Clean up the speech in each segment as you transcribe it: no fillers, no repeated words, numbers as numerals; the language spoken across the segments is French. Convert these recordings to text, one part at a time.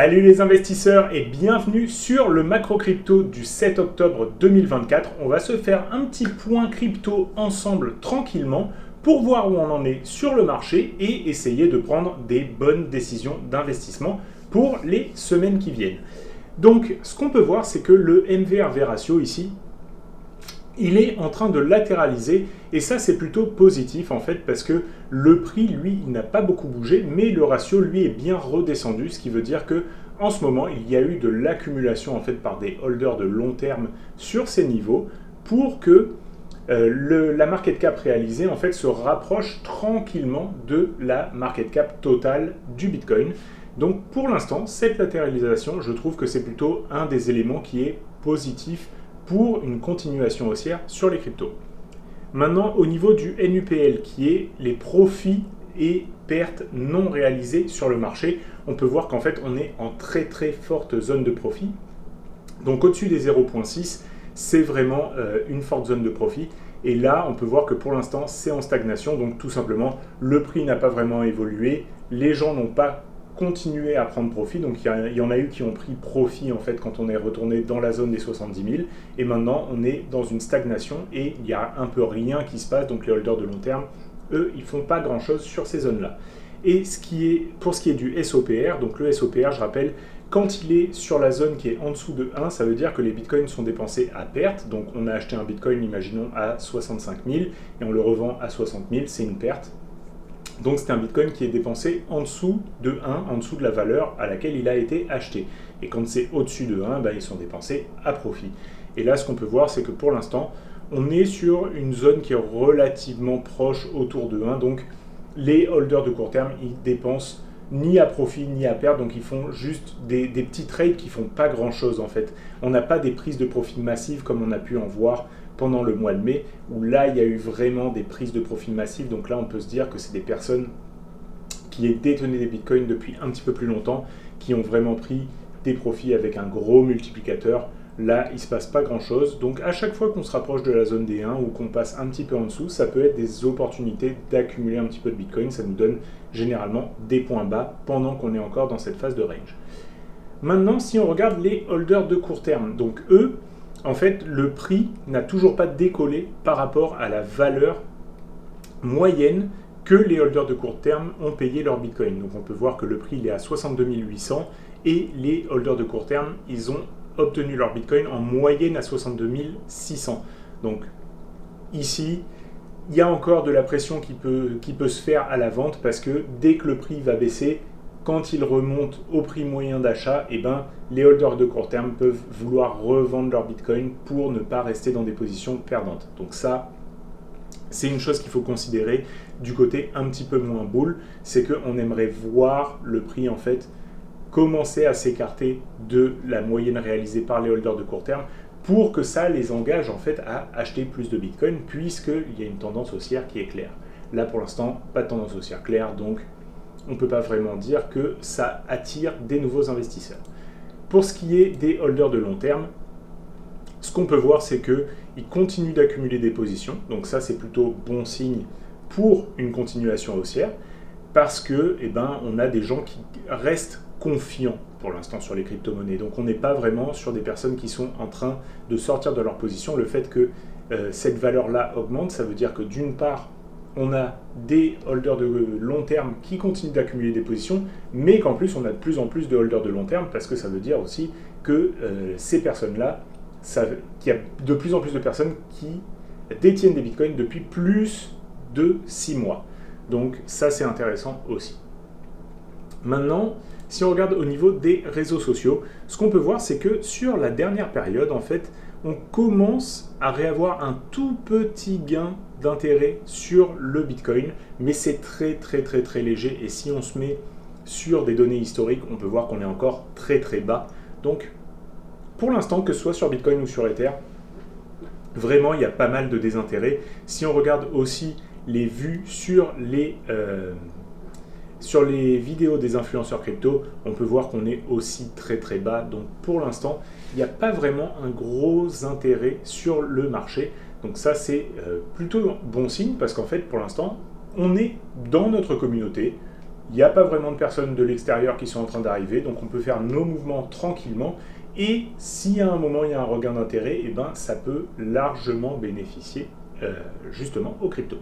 Salut les investisseurs et bienvenue sur le macro crypto du 7 octobre 2024. On va se faire un petit point crypto ensemble tranquillement pour voir où on en est sur le marché et essayer de prendre des bonnes décisions d'investissement pour les semaines qui viennent. Donc ce qu'on peut voir, c'est que le MVRV ratio ici, il est en train de latéraliser et ça c'est plutôt positif en fait parce que le prix lui il n'a pas beaucoup bougé mais le ratio lui est bien redescendu, ce qui veut dire que en ce moment il y a eu de l'accumulation en fait par des holders de long terme sur ces niveaux pour que la market cap réalisée en fait se rapproche tranquillement de la market cap totale du Bitcoin. Donc pour l'instant cette latéralisation, je trouve que c'est plutôt un des éléments qui est positif pour une continuation haussière sur les cryptos. Maintenant, au niveau du NUPL, qui est les profits et pertes non réalisées sur le marché, on peut voir qu'en fait, on est en très très forte zone de profit. Donc au-dessus des 0,6, c'est vraiment une forte zone de profit. Et là, on peut voir que pour l'instant, c'est en stagnation. Donc tout simplement, le prix n'a pas vraiment évolué. Les gens n'ont pas continuer à prendre profit, donc il y en a eu qui ont pris profit en fait quand on est retourné dans la zone des 70 000 et maintenant on est dans une stagnation et il y a un peu rien qui se passe, donc les holders de long terme, eux, ils font pas grand chose sur ces zones là. Et pour ce qui est du SOPR, donc le SOPR, je rappelle, quand il est sur la zone qui est en dessous de 1, ça veut dire que les bitcoins sont dépensés à perte, donc on a acheté un bitcoin, imaginons, à 65 000 et on le revend à 60 000, c'est une perte. Donc c'est un bitcoin qui est dépensé en dessous de 1, en dessous de la valeur à laquelle il a été acheté. Et quand c'est au-dessus de 1, ils sont dépensés à profit. Et là, ce qu'on peut voir, c'est que pour l'instant, on est sur une zone qui est relativement proche autour de 1. Donc les holders de court terme, ils dépensent ni à profit ni à perte. Donc ils font juste des petits trades qui font pas grand-chose en fait. On n'a pas des prises de profit massives comme on a pu en voir pendant le mois de mai, où là, il y a eu vraiment des prises de profit massives. Donc là, on peut se dire que c'est des personnes qui détenaient des bitcoins depuis un petit peu plus longtemps, qui ont vraiment pris des profits avec un gros multiplicateur. Là, il ne se passe pas grand-chose. Donc à chaque fois qu'on se rapproche de la zone des 1 ou qu'on passe un petit peu en dessous, ça peut être des opportunités d'accumuler un petit peu de bitcoin. Ça nous donne généralement des points bas pendant qu'on est encore dans cette phase de range. Maintenant, si on regarde les holders de court terme, donc eux, en fait, le prix n'a toujours pas décollé par rapport à la valeur moyenne que les holders de court terme ont payé leur Bitcoin. Donc on peut voir que le prix il est à 62 800 et les holders de court terme, ils ont obtenu leur Bitcoin en moyenne à 62 600. Donc ici, il y a encore de la pression qui peut se faire à la vente parce que dès que le prix va baisser, quand il remonte au prix moyen d'achat, les holders de court terme peuvent vouloir revendre leur Bitcoin pour ne pas rester dans des positions perdantes. Donc ça, c'est une chose qu'il faut considérer du côté un petit peu moins bull, c'est qu'on aimerait voir le prix en fait commencer à s'écarter de la moyenne réalisée par les holders de court terme pour que ça les engage en fait à acheter plus de Bitcoin puisqu'il y a une tendance haussière qui est claire. Là pour l'instant, pas de tendance haussière claire, donc on ne peut pas vraiment dire que ça attire des nouveaux investisseurs. Pour ce qui est des holders de long terme, ce qu'on peut voir, c'est qu'ils continuent d'accumuler des positions. Donc ça, c'est plutôt bon signe pour une continuation haussière parce que, on a des gens qui restent confiants pour l'instant sur les crypto-monnaies. Donc on n'est pas vraiment sur des personnes qui sont en train de sortir de leur position. Le fait que cette valeur-là augmente, ça veut dire que d'une part, on a des holders de long terme qui continuent d'accumuler des positions, mais qu'en plus, on a de plus en plus de holders de long terme, parce que ça veut dire aussi que ces personnes-là, qu'il y a de plus en plus de personnes qui détiennent des bitcoins depuis plus de 6 mois. Donc ça, c'est intéressant aussi. Maintenant, si on regarde au niveau des réseaux sociaux, ce qu'on peut voir, c'est que sur la dernière période, en fait, on commence à réavoir un tout petit gain d'intérêt sur le Bitcoin, mais c'est très très très très léger et si on se met sur des données historiques, on peut voir qu'on est encore très très bas. Donc pour l'instant, que ce soit sur Bitcoin ou sur Ether, vraiment il y a pas mal de désintérêt. Si on regarde aussi les vues sur les vidéos des influenceurs crypto, on peut voir qu'on est aussi très très bas. Donc pour l'instant, il n'y a pas vraiment un gros intérêt sur le marché. Donc ça, c'est plutôt bon signe parce qu'en fait, pour l'instant, on est dans notre communauté. Il n'y a pas vraiment de personnes de l'extérieur qui sont en train d'arriver, donc on peut faire nos mouvements tranquillement. Et si à un moment il y a un regain d'intérêt, eh ben, ça peut largement bénéficier justement aux cryptos.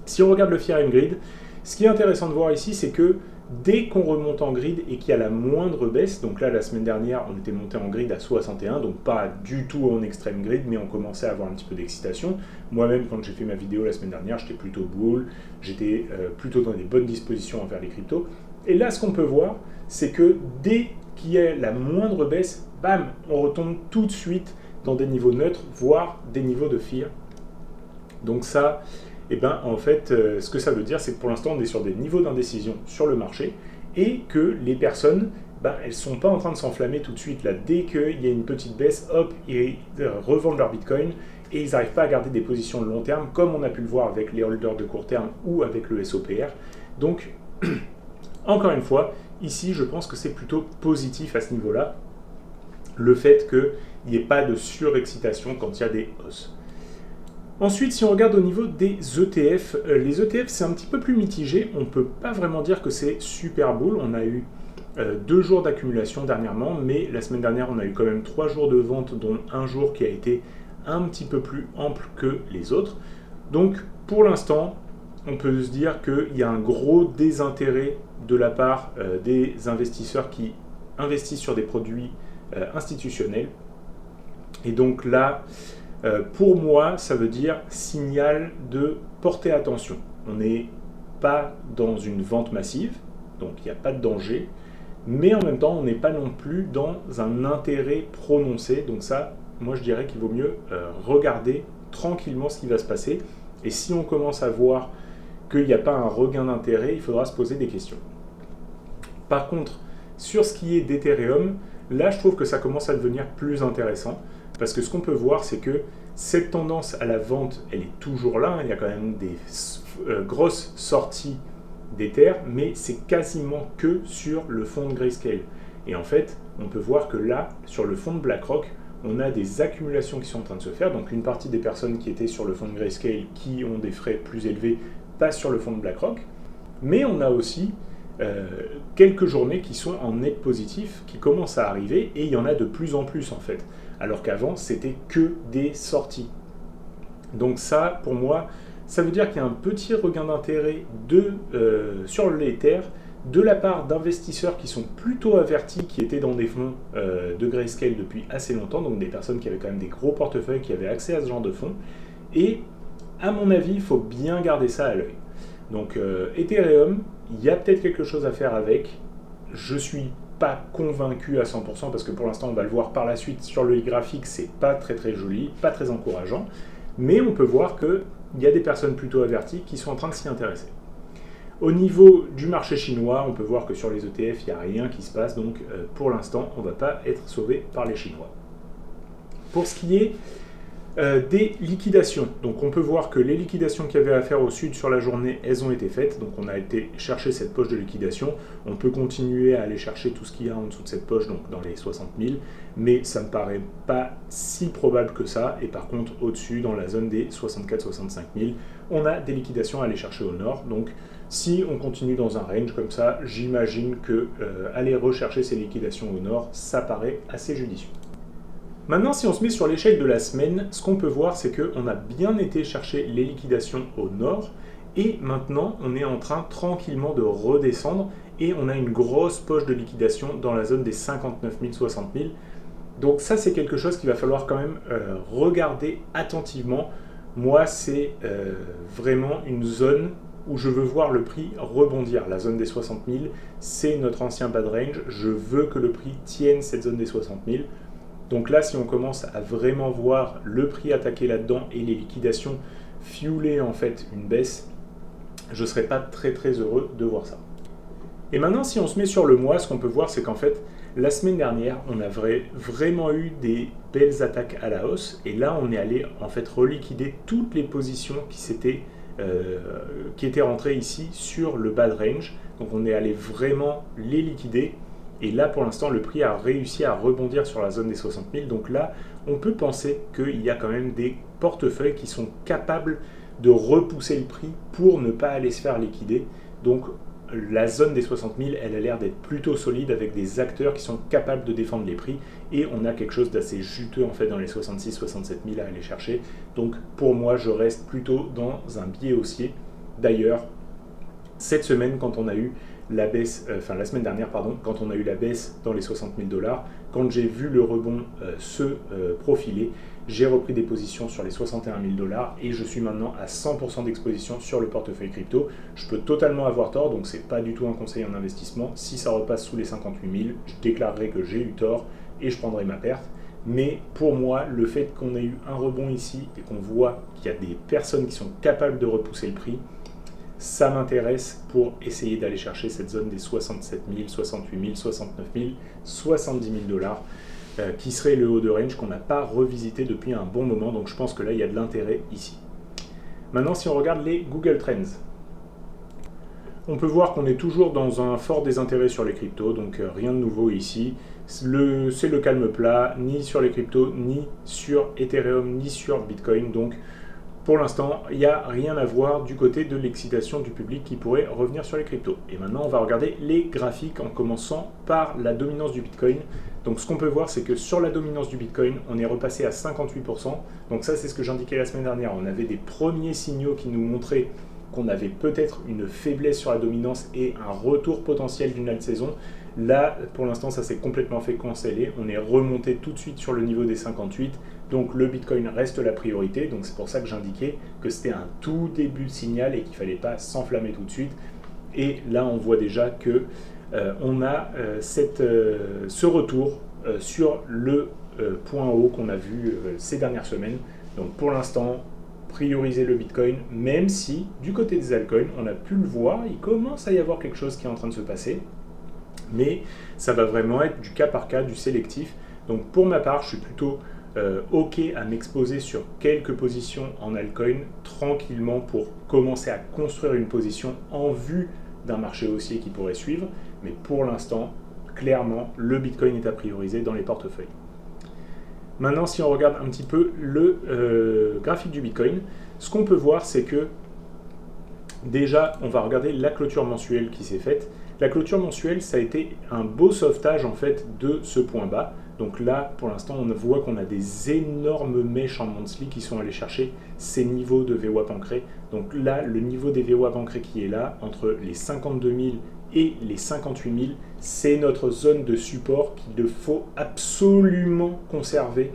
Si on regarde le Fear and Greed, ce qui est intéressant de voir ici, c'est que dès qu'on remonte en grid et qu'il y a la moindre baisse, donc là la semaine dernière on était monté en grid à 61, donc pas du tout en extrême grid, mais on commençait à avoir un petit peu d'excitation. Moi-même quand j'ai fait ma vidéo la semaine dernière, j'étais plutôt bull, j'étais plutôt dans des bonnes dispositions envers les cryptos. Et là ce qu'on peut voir, c'est que dès qu'il y a la moindre baisse, bam, on retombe tout de suite dans des niveaux neutres, voire des niveaux de fear. Donc ça, eh ben, en fait, ce que ça veut dire, c'est que pour l'instant, on est sur des niveaux d'indécision sur le marché et que les personnes, ben, elles ne sont pas en train de s'enflammer tout de suite. Là, dès qu'il y a une petite baisse, hop, ils revendent leur Bitcoin et ils n'arrivent pas à garder des positions de long terme, comme on a pu le voir avec les holders de court terme ou avec le SOPR. Donc, encore une fois, ici, je pense que c'est plutôt positif à ce niveau-là, le fait qu'il n'y ait pas de surexcitation quand il y a des hausses. Ensuite, si on regarde au niveau des ETF, les ETF c'est un petit peu plus mitigé, on ne peut pas vraiment dire que c'est super bull, on a eu 2 jours d'accumulation dernièrement, mais la semaine dernière on a eu quand même 3 jours de vente, dont un jour qui a été un petit peu plus ample que les autres. Donc pour l'instant, on peut se dire qu'il y a un gros désintérêt de la part des investisseurs qui investissent sur des produits institutionnels. Et donc là, pour moi, ça veut dire signal de porter attention. On n'est pas dans une vente massive, donc il n'y a pas de danger, mais en même temps, on n'est pas non plus dans un intérêt prononcé. Donc ça, moi je dirais qu'il vaut mieux regarder tranquillement ce qui va se passer. Et si on commence à voir qu'il n'y a pas un regain d'intérêt, il faudra se poser des questions. Par contre, sur ce qui est d'Ethereum, là je trouve que ça commence à devenir plus intéressant. Parce que ce qu'on peut voir, c'est que cette tendance à la vente, elle est toujours là. Il y a quand même des grosses sorties d'Ether, mais c'est quasiment que sur le fonds de Grayscale. Et en fait, on peut voir que là, sur le fonds de BlackRock, on a des accumulations qui sont en train de se faire. Donc une partie des personnes qui étaient sur le fonds de Grayscale, qui ont des frais plus élevés, passent sur le fonds de BlackRock. Mais on a aussi quelques journées qui sont en net positif, qui commencent à arriver, et il y en a de plus en plus en fait. Alors qu'avant, c'était que des sorties. Donc ça, pour moi, ça veut dire qu'il y a un petit regain d'intérêt sur l'Ether de la part d'investisseurs qui sont plutôt avertis, qui étaient dans des fonds de Grayscale depuis assez longtemps, donc des personnes qui avaient quand même des gros portefeuilles, qui avaient accès à ce genre de fonds. Et à mon avis, il faut bien garder ça à l'œil. Donc Ethereum, il y a peut-être quelque chose à faire avec. Je suis pas convaincu à 100% parce que pour l'instant on va le voir par la suite sur le graphique, c'est pas très très joli, pas très encourageant, mais on peut voir qu'il y a des personnes plutôt averties qui sont en train de s'y intéresser. Au niveau du marché chinois, on peut voir que sur les ETF, il n'y a rien qui se passe, donc pour l'instant on ne va pas être sauvé par les Chinois. Pour ce qui est des liquidations, donc on peut voir que les liquidations qu'il y avait à faire au sud sur la journée, elles ont été faites, donc on a été chercher cette poche de liquidation. On peut continuer à aller chercher tout ce qu'il y a en dessous de cette poche, donc dans les 60 000, mais ça me paraît pas si probable que ça. Et par contre au-dessus, dans la zone des 64-65 000, on a des liquidations à aller chercher au nord. Donc si on continue dans un range comme ça, j'imagine que aller rechercher ces liquidations au nord, ça paraît assez judicieux. Maintenant, si on se met sur l'échelle de la semaine, ce qu'on peut voir, c'est qu'on a bien été chercher les liquidations au nord, et maintenant, on est en train tranquillement de redescendre, et on a une grosse poche de liquidation dans la zone des 59 000, 60 000. Donc ça, c'est quelque chose qu'il va falloir quand même regarder attentivement. Moi, c'est vraiment une zone où je veux voir le prix rebondir. La zone des 60 000, c'est notre ancien bad range. Je veux que le prix tienne cette zone des 60 000. Donc là, si on commence à vraiment voir le prix attaquer là-dedans et les liquidations fueler en fait une baisse, je ne serais pas très très heureux de voir ça. Et maintenant, si on se met sur le mois, ce qu'on peut voir, c'est qu'en fait, la semaine dernière, on a vraiment eu des belles attaques à la hausse, et là, on est allé en fait reliquider toutes les positions qui étaient rentrées ici sur le bad range. Donc on est allé vraiment les liquider. Et là, pour l'instant, le prix a réussi à rebondir sur la zone des 60 000. Donc là, on peut penser qu'il y a quand même des portefeuilles qui sont capables de repousser le prix pour ne pas aller se faire liquider. Donc, la zone des 60 000, elle a l'air d'être plutôt solide avec des acteurs qui sont capables de défendre les prix et on a quelque chose d'assez juteux en fait dans les 66-67 000 à aller chercher. Donc pour moi, je reste plutôt dans un biais haussier. D'ailleurs, cette semaine, quand on a eu la baisse, la semaine dernière, pardon, quand on a eu la baisse dans les 60 000 $, quand j'ai vu le rebond se profiler, j'ai repris des positions sur les 61 000 $ et je suis maintenant à 100% d'exposition sur le portefeuille crypto. Je peux totalement avoir tort, donc c'est pas du tout un conseil en investissement. Si ça repasse sous les 58 000, je déclarerai que j'ai eu tort et je prendrai ma perte. Mais pour moi, le fait qu'on ait eu un rebond ici et qu'on voit qu'il y a des personnes qui sont capables de repousser le prix, ça m'intéresse pour essayer d'aller chercher cette zone des 67 000, 68 000, 69 000, 70 000 $, qui serait le haut de range qu'on n'a pas revisité depuis un bon moment. Donc je pense que là, il y a de l'intérêt ici. Maintenant, si on regarde les Google Trends, on peut voir qu'on est toujours dans un fort désintérêt sur les cryptos, donc rien de nouveau ici. C'est le calme plat, ni sur les cryptos, ni sur Ethereum, ni sur Bitcoin. Donc pour l'instant, il n'y a rien à voir du côté de l'excitation du public qui pourrait revenir sur les cryptos. Et maintenant, on va regarder les graphiques en commençant par la dominance du Bitcoin. Donc ce qu'on peut voir, c'est que sur la dominance du Bitcoin, on est repassé à 58%. Donc ça, c'est ce que j'indiquais la semaine dernière. On avait des premiers signaux qui nous montraient qu'on avait peut-être une faiblesse sur la dominance et un retour potentiel d'une haute saison. Là, pour l'instant, ça s'est complètement fait canceller. On est remonté tout de suite sur le niveau des 58. Donc le Bitcoin reste la priorité. Donc c'est pour ça que j'indiquais que c'était un tout début de signal et qu'il ne fallait pas s'enflammer tout de suite. Et là, on voit déjà que on a ce retour sur le point haut qu'on a vu ces dernières semaines. Donc pour l'instant, prioriser le Bitcoin, même si du côté des altcoins, on a pu le voir, il commence à y avoir quelque chose qui est en train de se passer. Mais ça va vraiment être du cas par cas, du sélectif. Donc pour ma part, je suis plutôt OK à m'exposer sur quelques positions en altcoin tranquillement pour commencer à construire une position en vue d'un marché haussier qui pourrait suivre. Mais pour l'instant, clairement, le Bitcoin est à prioriser dans les portefeuilles. Maintenant, si on regarde un petit peu le graphique du Bitcoin, ce qu'on peut voir, c'est que déjà, on va regarder la clôture mensuelle qui s'est faite. La clôture mensuelle, ça a été un beau sauvetage en fait de ce point bas. Donc là, pour l'instant, on voit qu'on a des énormes mèches en monthly qui sont allées chercher ces niveaux de VWAP ancrés. Donc là, le niveau des VWAP ancrés qui est là, entre les 52 000 et les 58 000, c'est notre zone de support qu'il faut absolument conserver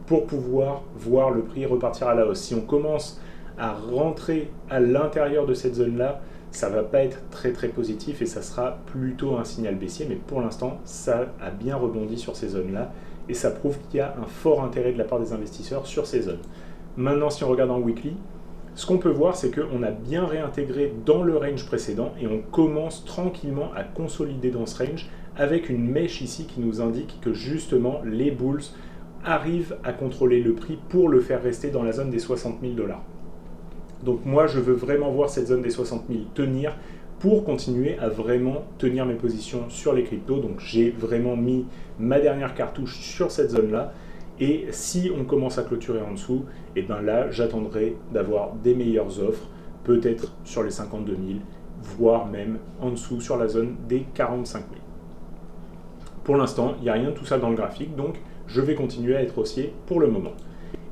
pour pouvoir voir le prix repartir à la hausse. Si on commence à rentrer à l'intérieur de cette zone-là, ça ne va pas être très très positif et ça sera plutôt un signal baissier, mais pour l'instant, ça a bien rebondi sur ces zones-là et ça prouve qu'il y a un fort intérêt de la part des investisseurs sur ces zones. Maintenant, si on regarde en weekly, ce qu'on peut voir, c'est qu'on a bien réintégré dans le range précédent et on commence tranquillement à consolider dans ce range avec une mèche ici qui nous indique que justement les bulls arrivent à contrôler le prix pour le faire rester dans la zone des 60 000 $. Donc moi, je veux vraiment voir cette zone des 60 000 tenir pour continuer à vraiment tenir mes positions sur les cryptos. Donc j'ai vraiment mis ma dernière cartouche sur cette zone-là. Et si on commence à clôturer en dessous, et bien là, j'attendrai d'avoir des meilleures offres, peut-être sur les 52 000, voire même en dessous sur la zone des 45 000. Pour l'instant, il n'y a rien de tout ça dans le graphique, donc je vais continuer à être haussier pour le moment.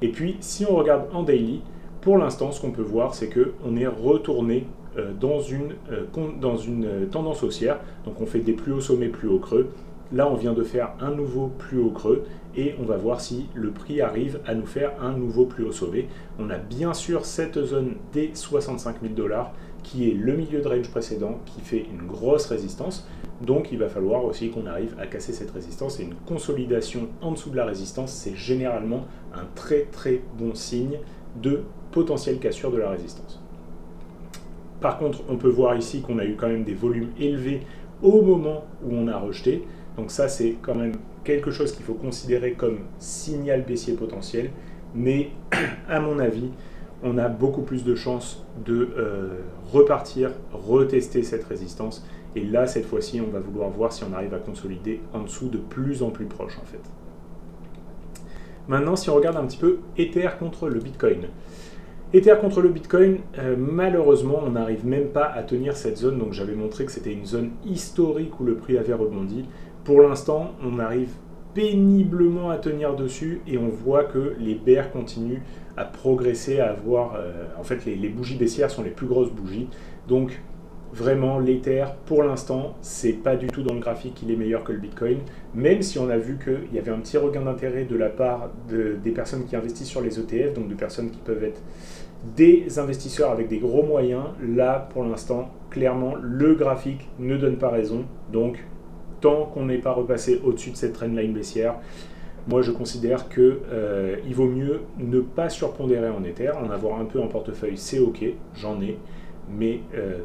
Et puis, si on regarde en daily, pour l'instant, ce qu'on peut voir, c'est qu'on est retourné dans une tendance haussière. Donc on fait des plus hauts sommets, plus hauts creux. Là, on vient de faire un nouveau plus haut creux et on va voir si le prix arrive à nous faire un nouveau plus haut sommet. On a bien sûr cette zone des 65 000 $ qui est le milieu de range précédent, qui fait une grosse résistance. Donc il va falloir aussi qu'on arrive à casser cette résistance et une consolidation en dessous de la résistance, c'est généralement un très très bon signe de potentielle cassure de la résistance. Par contre, on peut voir ici qu'on a eu quand même des volumes élevés au moment où on a rejeté. Donc ça, c'est quand même quelque chose qu'il faut considérer comme signal baissier potentiel. Mais à mon avis, on a beaucoup plus de chances de repartir, retester cette résistance. Et là, cette fois-ci, on va vouloir voir si on arrive à consolider en dessous de plus en plus proche, en fait. Maintenant, si on regarde un petit peu Ether contre le Bitcoin. Ether contre le Bitcoin, malheureusement, on n'arrive même pas à tenir cette zone. Donc j'avais montré que c'était une zone historique où le prix avait rebondi. Pour l'instant, on arrive péniblement à tenir dessus et on voit que les bears continuent à progresser, à avoir... en fait, les bougies baissières sont les plus grosses bougies. Donc vraiment, l'Ether, pour l'instant, c'est pas du tout dans le graphique qu'il est meilleur que le Bitcoin, même si on a vu qu'il y avait un petit regain d'intérêt de la part des personnes qui investissent sur les ETF, donc de personnes qui peuvent être des investisseurs avec des gros moyens. Là, pour l'instant, clairement, le graphique ne donne pas raison. Donc, tant qu'on n'est pas repassé au-dessus de cette trendline baissière, moi je considère qu'il vaut mieux ne pas surpondérer en Ether, en avoir un peu en portefeuille, c'est ok, j'en ai, mais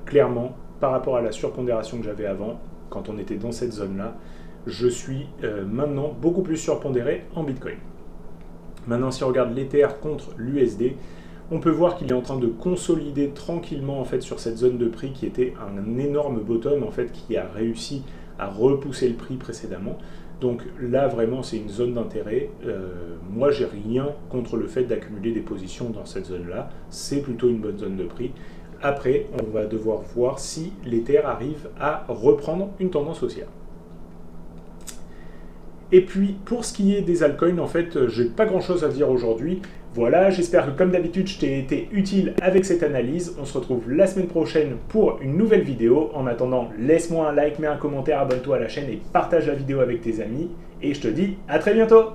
clairement, par rapport à la surpondération que j'avais avant, quand on était dans cette zone-là, je suis maintenant beaucoup plus surpondéré en Bitcoin. Maintenant, si on regarde l'Ether contre l'USD, on peut voir qu'il est en train de consolider tranquillement en fait, sur cette zone de prix qui était un énorme bottom en fait, qui a réussi à repousser le prix précédemment. Donc là, vraiment, c'est une zone d'intérêt. Moi, j'ai rien contre le fait d'accumuler des positions dans cette zone-là. C'est plutôt une bonne zone de prix. Après, on va devoir voir si l'Ether arrive à reprendre une tendance haussière. Et puis, pour ce qui est des altcoins, en fait, j'ai pas grand-chose à dire aujourd'hui. Voilà, j'espère que comme d'habitude, je t'ai été utile avec cette analyse. On se retrouve la semaine prochaine pour une nouvelle vidéo. En attendant, laisse-moi un like, mets un commentaire, abonne-toi à la chaîne et partage la vidéo avec tes amis. Et je te dis à très bientôt!